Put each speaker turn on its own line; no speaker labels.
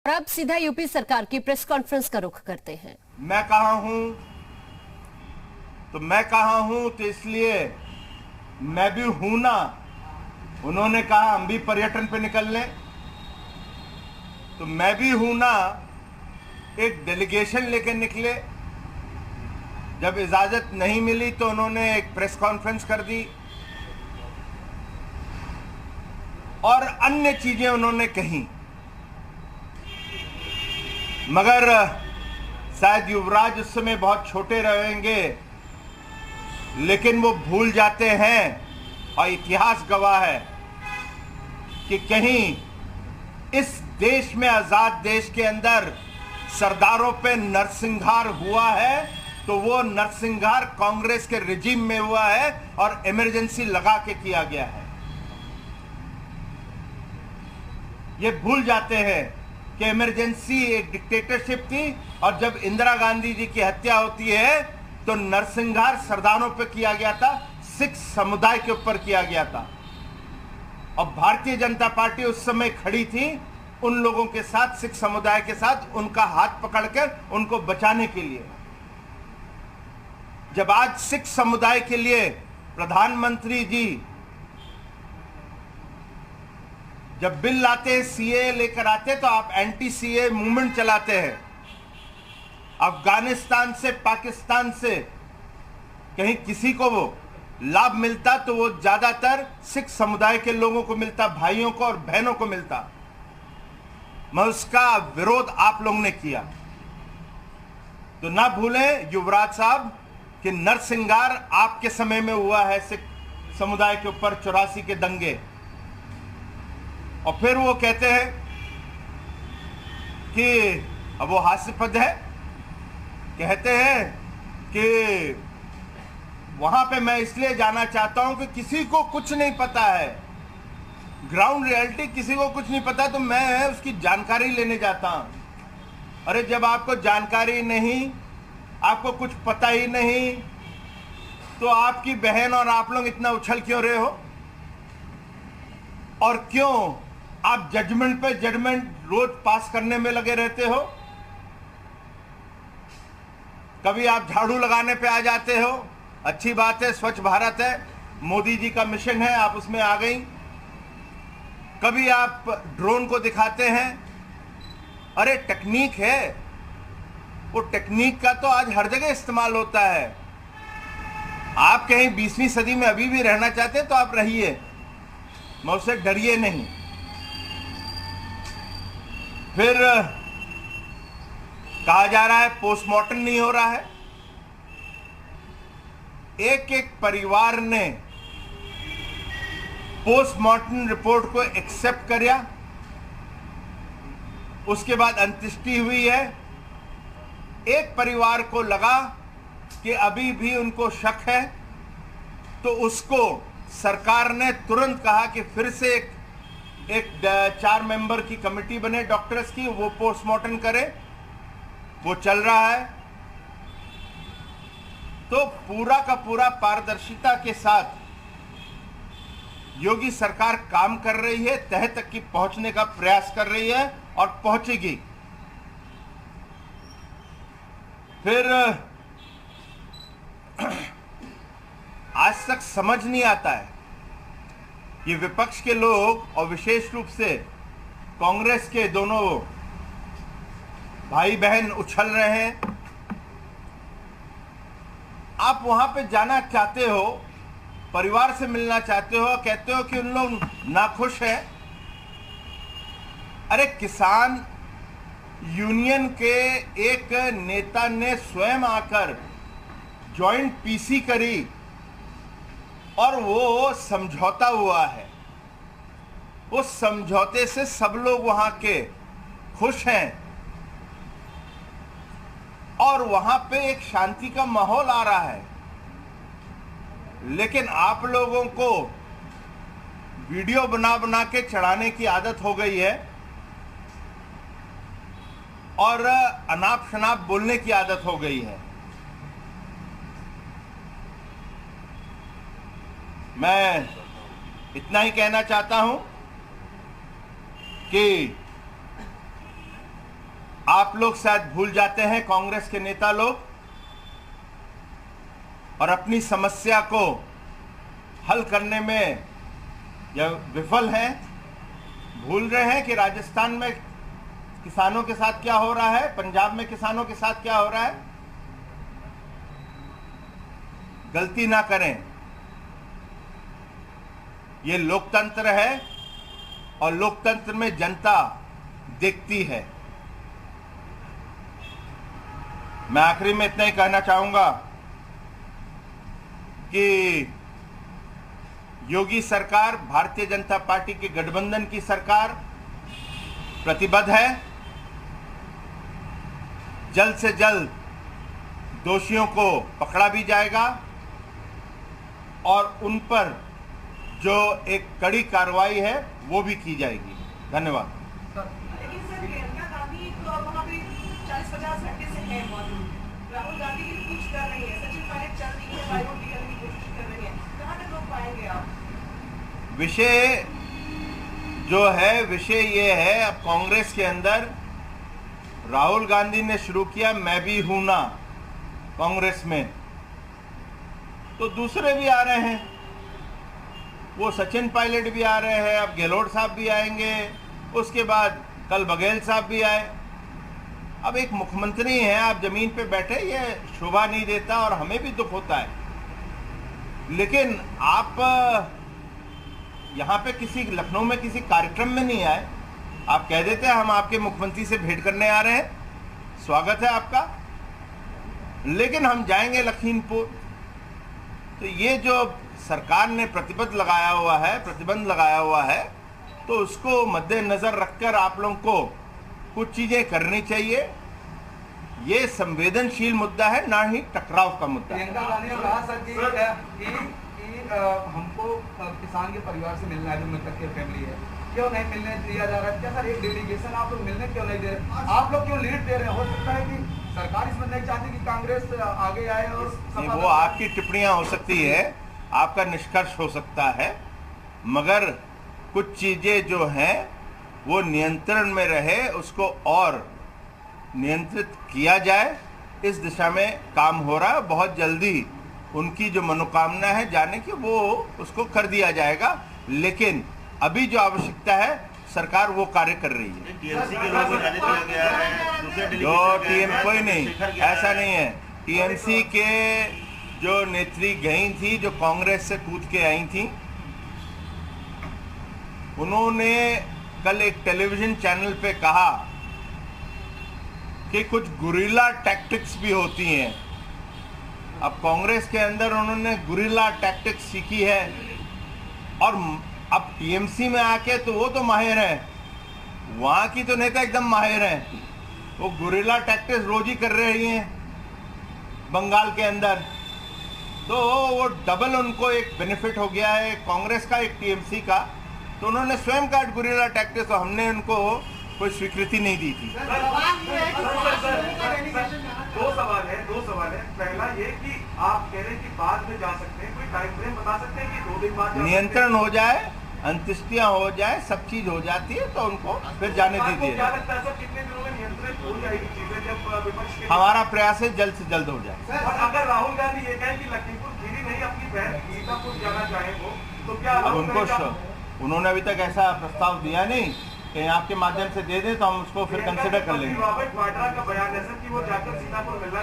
और अब सीधा यूपी सरकार की प्रेस कॉन्फ्रेंस का रुख करते हैं।
मैं कहा हूं तो इसलिए मैं भी हूं ना। उन्होंने कहा हम भी पर्यटन पे निकल लें, तो मैं भी हूं ना। एक डेलीगेशन लेकर निकले। जब इजाजत नहीं मिली तो उन्होंने एक प्रेस कॉन्फ्रेंस कर दी और अन्य चीजें उन्होंने कही, मगर शायद युवराज उस समय बहुत छोटे रहेंगे, लेकिन वो भूल जाते हैं और इतिहास गवाह है कि कहीं इस देश में, आजाद देश के अंदर सरदारों पे नरसंहार हुआ है तो वो नरसंहार कांग्रेस के रिजीम में हुआ है और इमरजेंसी लगा के किया गया है। ये भूल जाते हैं कि इमरजेंसी एक डिक्टेटरशिप थी और जब इंदिरा गांधी जी की हत्या होती है तो नरसंहार सरदारों पे किया गया था, सिख समुदाय के ऊपर किया गया था। और भारतीय जनता पार्टी उस समय खड़ी थी उन लोगों के साथ, सिख समुदाय के साथ, उनका हाथ पकड़कर उनको बचाने के लिए। जब आज सिख समुदाय के लिए प्रधानमंत्री जी जब बिल लाते हैं, सीए लेकर आते हैं, तो आप एंटी सीए मूवमेंट चलाते हैं। अफगानिस्तान से, पाकिस्तान से कहीं किसी को वो लाभ मिलता तो वो ज्यादातर सिख समुदाय के लोगों को मिलता, भाइयों को और बहनों को मिलता। मैं उसका विरोध आप लोगों ने किया। तो ना भूलें युवराज साहब कि नरसंहार आपके समय में हुआ है सिख समुदाय के ऊपर, 84 के दंगे। और फिर वो कहते हैं कि अब वो हास्यास्पद है, कहते हैं कि वहां पे मैं इसलिए जाना चाहता हूं कि किसी को कुछ नहीं पता है, ग्राउंड रियलिटी किसी को कुछ नहीं पता, तो मैं उसकी जानकारी लेने जाता हूं। अरे जब आपको जानकारी नहीं, आपको कुछ पता ही नहीं, तो आपकी बहन और आप लोग इतना उछल क्यों रहे हो? और क्यों आप जजमेंट पे जजमेंट रोज पास करने में लगे रहते हो? कभी आप झाड़ू लगाने पे आ जाते हो, अच्छी बात है, स्वच्छ भारत है, मोदी जी का मिशन है, आप उसमें आ गई। कभी आप ड्रोन को दिखाते हैं, अरे टेक्निक है, वो टेक्निक का तो आज हर जगह इस्तेमाल होता है। आप कहीं 20वीं सदी में अभी भी रहना चाहते हैं तो आप रहिए, मैं उससे डरिए नहीं। फिर कहा जा रहा है पोस्टमार्टम नहीं हो रहा है। एक एक परिवार ने पोस्टमार्टम रिपोर्ट को एक्सेप्ट किया, उसके बाद अंत्येष्टि हुई है। एक परिवार को लगा कि अभी भी उनको शक है, तो उसको सरकार ने तुरंत कहा कि फिर से एक 4 मेंबर की कमेटी बने डॉक्टर्स की, वो पोस्टमार्टम करे। वो चल रहा है। तो पूरा का पूरा पारदर्शिता के साथ योगी सरकार काम कर रही है, तह तक की पहुंचने का प्रयास कर रही है और पहुंचेगी। फिर आज तक समझ नहीं आता है, ये विपक्ष के लोग और विशेष रूप से कांग्रेस के दोनों भाई बहन उछल रहे हैं। आप वहां पे जाना चाहते हो, परिवार से मिलना चाहते हो, कहते हो कि उन लोग नाखुश हैं। अरे किसान यूनियन के एक नेता ने स्वयं आकर जॉइंट पीसी करी और वो समझौता हुआ है। उस समझौते से सब लोग वहां के खुश हैं और वहां पे एक शांति का माहौल आ रहा है। लेकिन आप लोगों को वीडियो बना बना के चढ़ाने की आदत हो गई है और अनाप शनाप बोलने की आदत हो गई है। मैं इतना ही कहना चाहता हूं कि आप लोग शायद भूल जाते हैं, कांग्रेस के नेता लोग, और अपनी समस्या को हल करने में यह विफल हैं। भूल रहे हैं कि राजस्थान में किसानों के साथ क्या हो रहा है, पंजाब में किसानों के साथ क्या हो रहा है। गलती ना करें, ये लोकतंत्र है और लोकतंत्र में जनता देखती है। मैं आखिरी में इतना ही कहना चाहूंगा कि योगी सरकार, भारतीय जनता पार्टी के गठबंधन की सरकार प्रतिबद्ध है। जल्द से जल्द दोषियों को पकड़ा भी जाएगा और उन पर जो एक कड़ी कार्रवाई है वो भी की जाएगी। धन्यवाद।
लेकिन सर, प्रियंका गांधी तो अब वहाँ पे 40-50 घंटे से है मौजूद। राहुल गांधी की पूछ कर रही है, सचिन पायलट चल रही है, बायोट निकलने की कोशिश कर रही है। कहाँ तक रोक पाएंगे आप?
विषय जो है, विषय ये है, अब कांग्रेस के अंदर राहुल गांधी ने शुरू किया मैं भी हूं ना कांग्रेस में, तो दूसरे भी आ रहे हैं। वो सचिन पायलट भी आ रहे हैं, अब गहलोत साहब भी आएंगे, उसके बाद कल बघेल साहब भी आए। अब एक मुख्यमंत्री हैं, आप जमीन पे बैठे, ये शोभा नहीं देता और हमें भी दुख होता है। लेकिन आप यहाँ पे किसी लखनऊ में किसी कार्यक्रम में नहीं आए, आप कह देते हैं हम आपके मुख्यमंत्री से भेंट करने आ रहे हैं, स्वागत है आपका, लेकिन हम जाएंगे लखीमपुर। तो ये जो सरकार ने प्रतिबंध लगाया हुआ है, तो उसको मद्देनजर रखकर आप लोगों को कुछ चीजें करनी चाहिए। ये संवेदनशील मुद्दा है, ना ही टकराव का मुद्दा है।
प्रियंका गांधी ने कहा सर कि हमको किसान के परिवार से मिलना है, जो मृतक की फैमिली है, क्यों नहीं मिलने दिया जा रहा है? क्या सर एक डेलीगेशन आप लोग मिलने क्यों नहीं दे रहे? आप लोग क्यों लीड दे रहे हैं? हो सकता है कि सरकार इसमें नहीं चाहती कि कांग्रेस आगे आए और
नहीं, वो आपकी टिप्पणियां हो सकती है, आपका निष्कर्ष हो सकता है, मगर कुछ चीजें जो हैं वो नियंत्रण में रहे, उसको और नियंत्रित किया जाए, इस दिशा में काम हो रहा है। बहुत जल्दी उनकी जो मनोकामना है जाने की, वो उसको कर दिया जाएगा। लेकिन अभी जो आवश्यकता है, सरकार वो कार्य कर रही है।
टीएमसी के लोगों को जाने दिया गया है, दूसरे
जो
डेलीगेट
टीएम कोई नहीं, ऐसा नहीं है। टीएमसी के जो नेत्री गई थी, जो कांग्रेस से कूद के आई थी, उन्होंने कल एक टेलीविजन चैनल पे कहा कि कुछ गुरिल्ला टैक्टिक्स भी होती हैं। अब कांग्रेस के अंदर उन्होंने गुरिल्ला टैक्टिक्स सीखी है, और अब टीएमसी में आके तो वो तो माहिर है, वहाँ की तो नेता एकदम माहिर हैं। वो गुरिल्ला टैक्टिक्स रोज ही कर रही हैं बंगाल के अंदर, तो वो डबल उनको एक बेनिफिट हो गया है, कांग्रेस का, एक टीएमसी का। तो उन्होंने स्वयं का गुरिल्ला टैक्टिक्स, तो हमने उनको कोई स्वीकृति नहीं दी थी।
दो सवाल है। पहला ये कि आप कह रहे हैं कि बाद में जा सकते हैं, कोई टाइम फ्रेम बता सकते हैं कि 2 दिन बाद
नियंत्रण हो जाए, अंत्येष्टियां हो जाए, सब चीज हो जाती है, तो उनको फिर जाने दीजिए।
क्या लगता है सर, कितने दिनों में नियंत्रित हो जाएगी चीजें, जब विपक्ष के
हमारा प्रयास है जल्द से जल्द हो जाए।
और अगर राहुल गांधी ये कहें कि लखीमपुर खीरी नहीं, अपनी बहन सीतापुर जाना चाहे वो, तो क्या
अब उनको, उन्होंने अभी तक ऐसा प्रस्ताव दिया नहीं कि आपके माध्यम से दे दें, तो हम उसको फिर कंसिडर कर लेंगे।
रॉबर्ट वाड्रा का बयान है सर कि वो जाकर सीतापुर मिलना